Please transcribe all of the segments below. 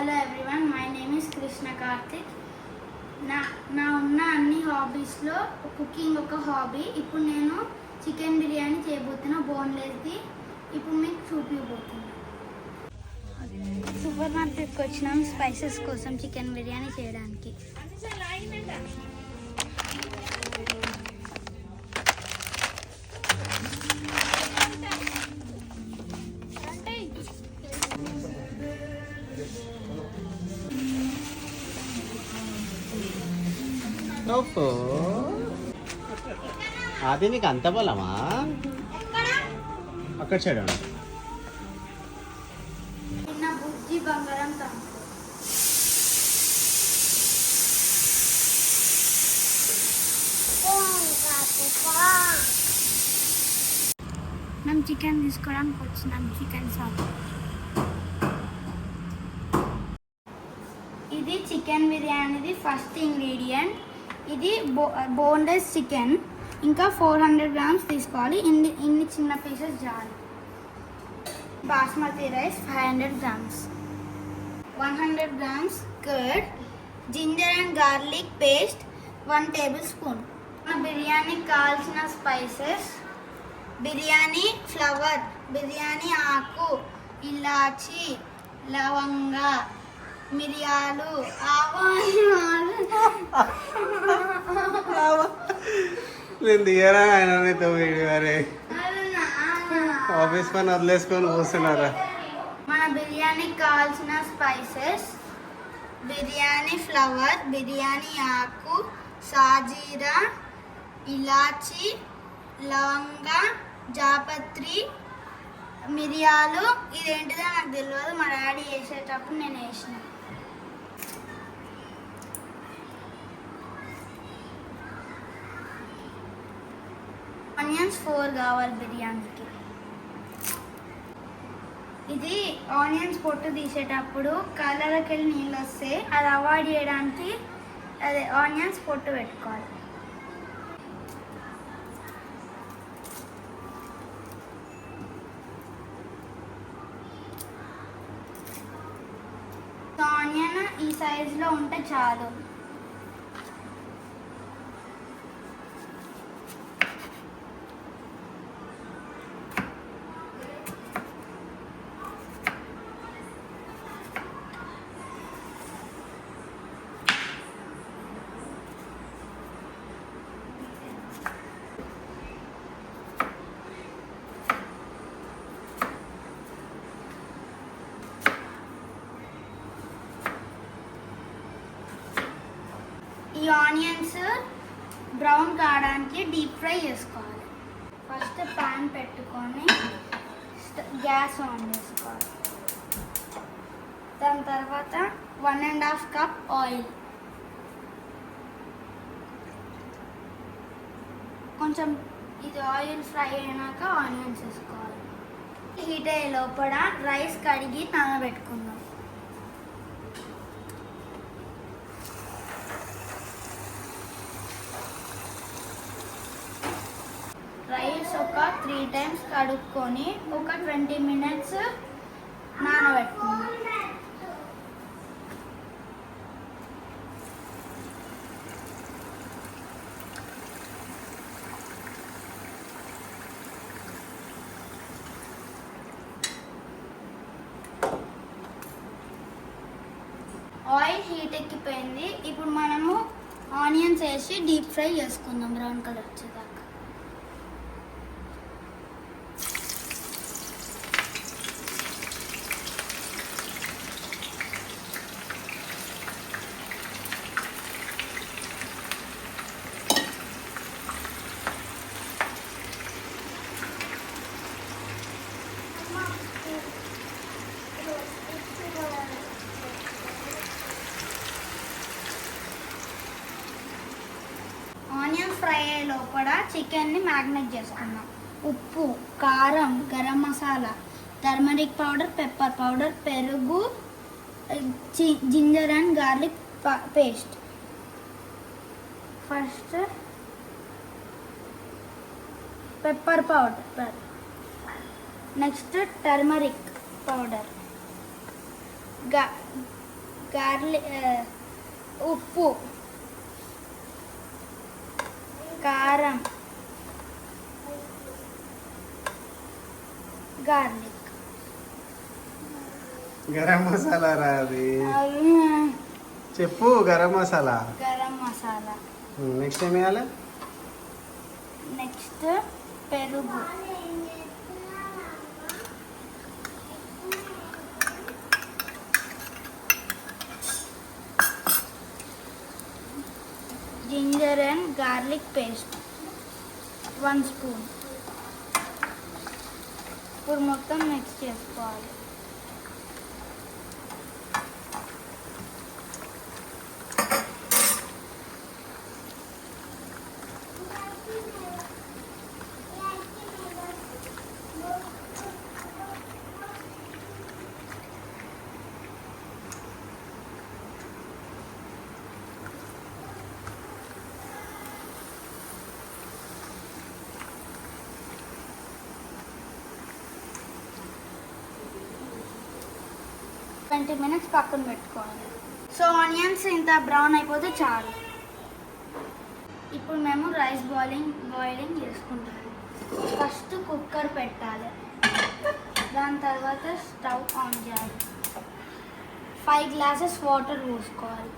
Hello everyone, my name is Krishna Karthik. నా ఉన్న అన్ని హాబీస్లో కుకింగ్ ఒక హాబీ. ఇప్పుడు నేను చికెన్ బిర్యానీ చేయబోతున్నా, బోన్లెస్ది. ఇప్పుడు మీకు చూపించబోతున్నా. సూపర్ మార్కెట్కి వచ్చినాం స్పైసెస్ కోసం చికెన్ బిర్యానీ చేయడానికి. అది నీకు అంత బలమా? అక్కడ చూడండి. బుజ్జి బంగారం మేము చికెన్ తీసుకోవడానికి వచ్చినాం. Chicken shop. ఇది చికెన్ బిర్యానీది ఫస్ట్ ఇంగ్రీడియంట్. ఇది బోన్లెస్ చికెన్. ఇంకా 400 గ్రామ్స్ తీసుకోవాలి. ఇన్ని చిన్న పీసెస్ చాలు. Basmati rice 500 grams, 100 grams curd, ginger and garlic paste 1 table spoon. బిర్యానీకి కావాల్సిన స్పైసెస్: బిర్యానీ ఫ్లవర్, బిర్యానీ ఆకు, ఇలాచి, లవంగ, మిరియాలు, ఆవాలు. నేను దిగరా ఆయన నీతో వీడియో. అరే ఆఫీస్ పని వదిలేసుకొని కూర్చున్నారా? మన బిర్యానీకి కావాల్సిన స్పైసెస్: బిర్యానీ ఫ్లవర్, బిర్యానీ ఆకు, సాజీరా, ఇలాచి, లవంగ, జాపత్రి, మిరియాలు. ఇదేంటిదో నాకు తెలియదు, మా డాడీ వేసేటప్పుడు నేను వేసిన. ఆనియన్స్ 4 కావాలి బిర్యానీకి. ఇది ఆనియన్స్ పొట్టు తీసేటప్పుడు కలర్కి వెళ్ళి నీళ్ళు వస్తే అది అవాయిడ్ చేయడానికి అదే ఆనియన్స్ పొట్టు పెట్టుకోవాలి. ఆనియన్ ఈ సైజులో ఉంటే చాలు. ఈ ఆనియన్స్ బ్రౌన్ కావడానికి డీప్ ఫ్రై చేసుకోవాలి. ఫస్ట్ ప్యాన్ పెట్టుకొని గ్యాస్ ఆన్ చేసుకోవాలి. దాని తర్వాత 1.5 కప్ ఆయిల్. కొంచెం ఇది ఆయిల్ ఫ్రై అయినాక ఆనియన్స్ వేసుకోవాలి. హీట్ అయ్యే లోపల రైస్ కడిగి నానబెట్టుకుందాం. రైస్ ఒక 3 టైమ్స్ కడుక్కొని ఒక 20 మినిట్స్ నానబెట్టుకుందాం. ఆయిల్ హీట్ ఎక్కిపోయింది. ఇప్పుడు మనము ఆనియన్స్ వేసి డీప్ ఫ్రై చేసుకుందాం బ్రౌన్ కలర్ వచ్చేదాకా. ఆనియన్ ఫ్రై అయ్యే లోపల చికెన్ని మ్యారినేట్ చేసుకుందాం. ఉప్పు, కారం, garam masala, turmeric powder, pepper powder, పెరుగు, ginger and garlic paste. First pepper powder, next turmeric powder, garlic, ఉప్పు, కారం, గార్లిక్. గరం మసాలా రా అది. చెప్పు గరం మసాలా. గరం మసాలా. నెక్స్ట్ ఏం వేయాలి? నెక్స్ట్ పెరుగు, ginger and garlic paste 1 spoon. ఇప్పుడు మొత్తం మిక్స్ చేసుకోవాలి. ట్వంటీ మినిట్స్ పక్కన పెట్టుకోవాలి. సో ఆనియన్స్ ఇంత బ్రౌన్ అయిపోతే చాలు. ఇప్పుడు మేము రైస్ బాయిలింగ్ చేసుకుంటాము. ఫస్ట్ కుక్కర్ పెట్టాలి, దాని తర్వాత స్టవ్ ఆన్ చేయాలి. 5 గ్లాసెస్ వాటర్ పోసుకోవాలి.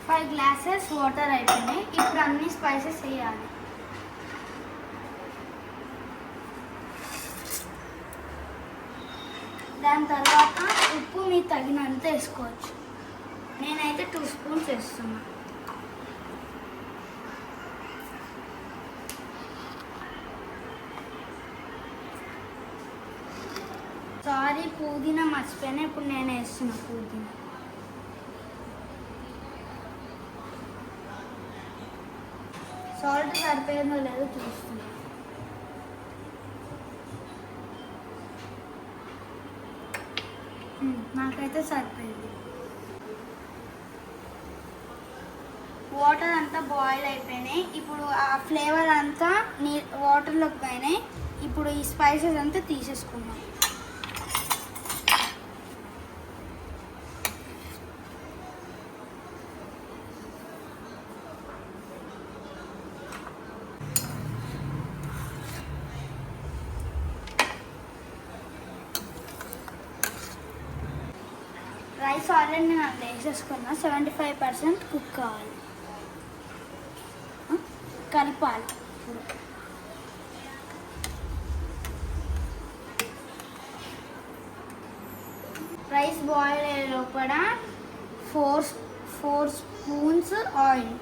ఫైవ్ గ్లాసెస్ వాటర్ అయిపోయినాయి. ఇప్పుడు అన్ని స్పైసెస్ వేయాలి. దాని తర్వాత ఉప్పు మీకు తగినంత వేసుకోవచ్చు. నేనైతే 2 స్పూన్స్ వేస్తున్నా. సారీ, పుదీనా మర్చిపోయినా. ఇప్పుడు నేను వేస్తున్నా పుదీనా. సాల్ట్ సరిపోయిందో లేదో చూస్తున్నా. నాకైతే సరిపోయింది. వాటర్ అంతా బాయిల్ అయిపోయినాయి. ఇప్పుడు ఆ ఫ్లేవర్ అంతా వాటర్లోకి పోయినాయి. ఇప్పుడు ఈ స్పైసెస్ అంతా తీసేసుకున్నాం. రైస్ ఆల్రెడీ నేను అట్లా వేసేసుకున్నా. 75% కుక్ కావాలి. కలపాలి. రైస్ బాయిల్ అయ్యే లోపల 4 స్పూన్స్ ఆయిల్,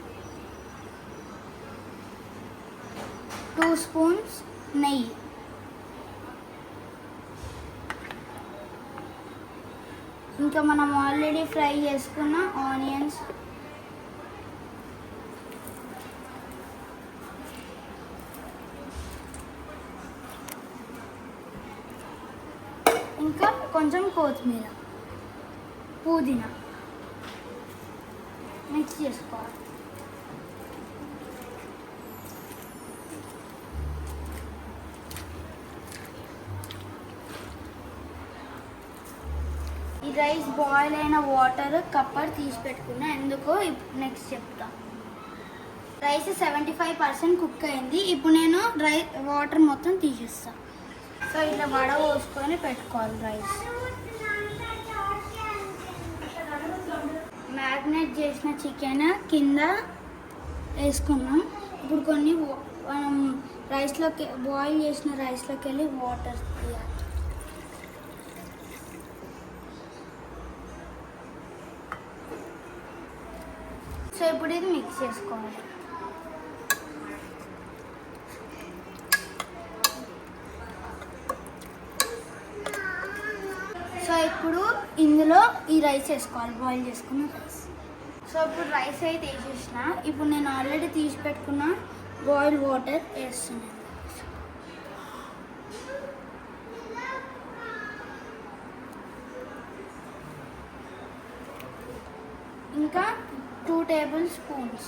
2 స్పూన్స్ నెయ్యి, ఇంకా మనం ఆల్రెడీ ఫ్రై చేసుకున్న ఆనియన్స్, ఇంకా కొంచెం కొత్తిమీర, పుదీనా మిక్స్ చేసుకోవాలి. ఈ రైస్ బాయిల్ అయిన వాటర్ కప్పర్ తీసి పెట్టుకున్నా. ఎందుకో ఇప్పుడు నెక్స్ట్ చెప్తా. రైస్ 75% కుక్ అయింది. ఇప్పుడు నేను వాటర్ మొత్తం తీసేస్తాను. సో ఇలా వడ పోసుకొని పెట్టుకోవాలి. రైస్ మ్యారినేట్ చేసిన చికెన్ కింద వేసుకున్నాం. ఇప్పుడు కొన్ని మనం రైస్లోకి బాయిల్ చేసిన రైస్లోకి వెళ్ళి వాటర్ తీయాలి. సో ఇప్పుడు ఇది మిక్స్ చేసుకోవాలి. సో ఇప్పుడు ఇందులో ఈ రైస్ వేసుకోవాలి, బాయిల్ చేసుకున్న రైస్. సో ఇప్పుడు రైస్ అయితే వేసేసిన. ఇప్పుడు నేను ఆల్రెడీ తీసి పెట్టుకున్న బాయిల్ వాటర్ వేస్తున్నాను. ఇంకా 2 టేబుల్ స్పూన్స్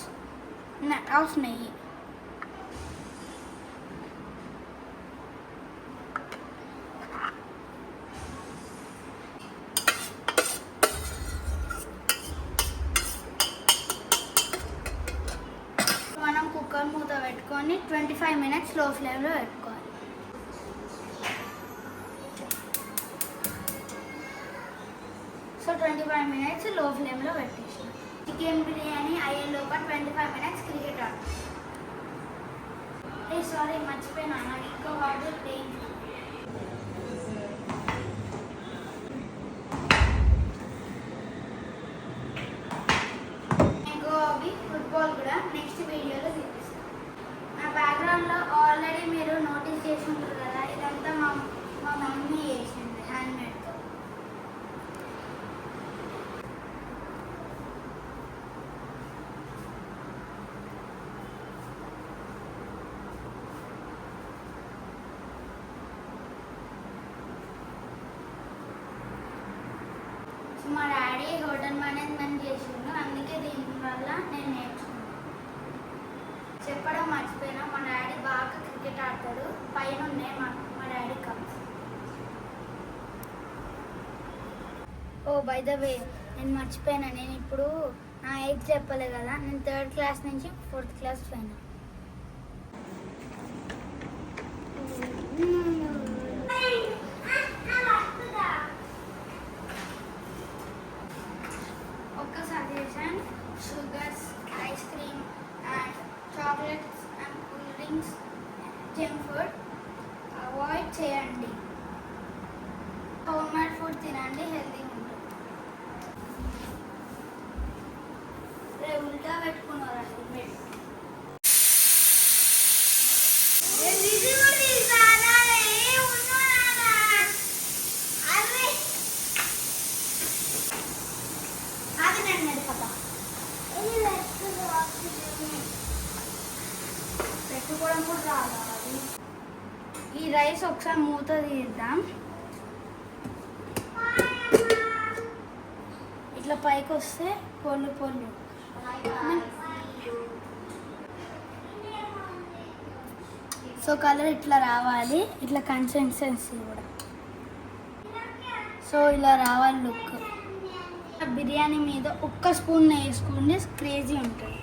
ఆఫ్ నెయ్యి. మనం కుక్కర్ మూత పెట్టుకొని 25 మినిట్స్ లో ఫ్లేమ్లో పెట్టుకోవాలి. సో 25 మినిట్స్ లో ఫ్లేమ్లో పెట్టేసి చికెన్ బిర్యానీ అయ్యేలోప 25 మినిట్స్ క్రికెట్ ఆడు. సారీ మర్చిపోయినా, నాకు ఇంకో వాటర్ ప్లేయింగ్. ఫుట్బాల్ కూడా నెక్స్ట్ వీడియోలో చూపిస్తాను. నా బ్యాక్గ్రౌండ్లో ఆల్రెడీ మీరు నోటీస్ చేసి ఉంటారు కదా, ఇదంతా మా మమ్మీ చేసింది హ్యాండ్మేడ్తో. మా డాడీ హోటల్ మేనేజ్మెంట్ చేసిండు, అందుకే దీనివల్ల నేను నేర్చుకున్నాను. చెప్పడం మర్చిపోయినా, మా డాడీ బాగా క్రికెట్ ఆడతాడు. పైన ఉన్నాయి మా daddy cups. Oh by the way, నేను మర్చిపోయినా, నేను ఇప్పుడు నా ఏజ్ చెప్పలే కదా, నేను 3rd క్లాస్ నుంచి 4th క్లాస్ పోయినా. Sugars, ice cream and chocolates and cool drinks, junk food avoid చేయండి. హోమ్ మేడ్ ఫుడ్ తినండి, హెల్తీగా ఉంటుంది. రేపు ఉల్టా పెట్టుకున్నారా హెల్మెట్? పెట్టుకోవడం కూడా రావాలి. ఈ రైస్ ఒకసారి మూత తీద్దాం. ఇట్లా పైకి వస్తే పొల్లు పొల్లు. సో కలర్ ఇట్లా రావాలి, ఇట్లా కన్సిస్టెన్సీ కూడా. సో ఇలా రావాలి లుక్. బిర్యానీ మీద ఒక్క స్పూన్ వేసుకోండి, క్రేజీ ఉంటుంది.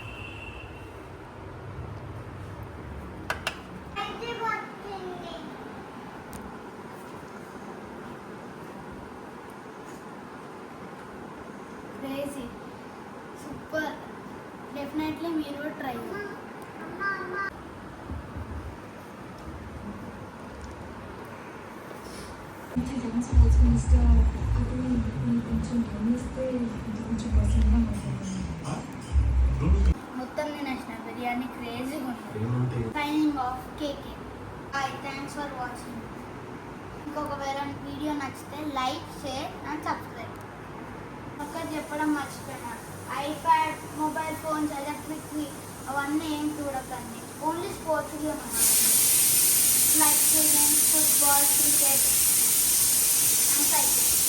Crazy, super. డెఫినెట్లీ మీరు కూడా ట్రై చేయండి. మొత్తం తినేసిన బిర్యానీ క్రేజీగా ఉంటుంది. Signing off KK. Hi, thanks for watching. ఇంకొకవేళ వీడియో నచ్చితే లైక్, షేర్ అండ్ సబ్స్క్రైబ్. ఒక్కటి చెప్పడం మర్చిపోయినా, ఐప్యాడ్, మొబైల్ ఫోన్స్, ఎలక్ట్రిక్వి అవన్నీ ఏం చూడకండి. Only sports game like games, football, cricket and cycle.